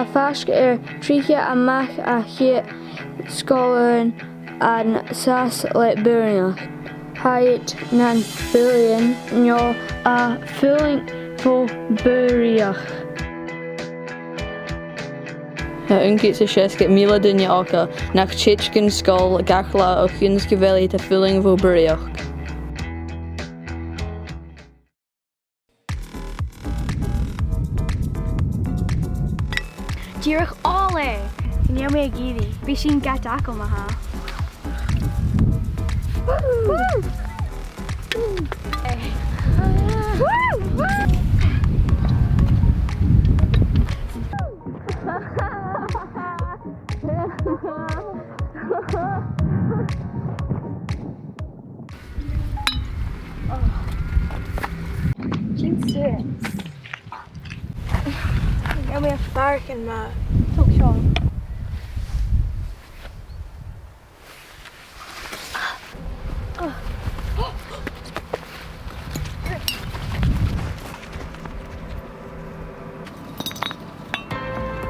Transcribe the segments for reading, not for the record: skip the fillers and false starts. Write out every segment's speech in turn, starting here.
Tá feasc tríche amach a chéad Sgoil an sas le Burraidheachd. Haid na billion neo a filling fo Burraidheachd. Unkit sa sesket mila duine oka nach titkin Sgoil gachla o chuns geveli ta filling vo Burraidheachd. Díreach ála Ní mé gíri. Bhí sin gat acu maha. Jesus. Ní mé farcin ma. Tuk Sean.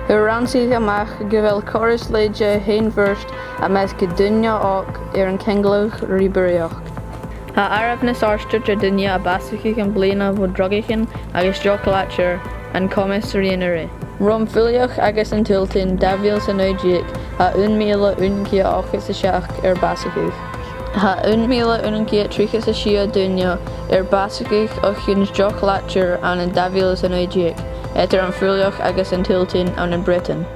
Ransi amach gevel chorus leidje heen first a mes gedunya ook an kengloch ri Burraidheachd. Ha Arabnas arster tra dunya a basiki an blina vo drogichen agus joklacher an commissarianere. Rom filioch agus an tiltin davils an oidic ha unmila unkia ochis a seach basikuch. Ha unmila unkia trichis a shia dunya basikuch ochins joklacher an davils an oidic. Etter an filioch agus an tiltin an Britain.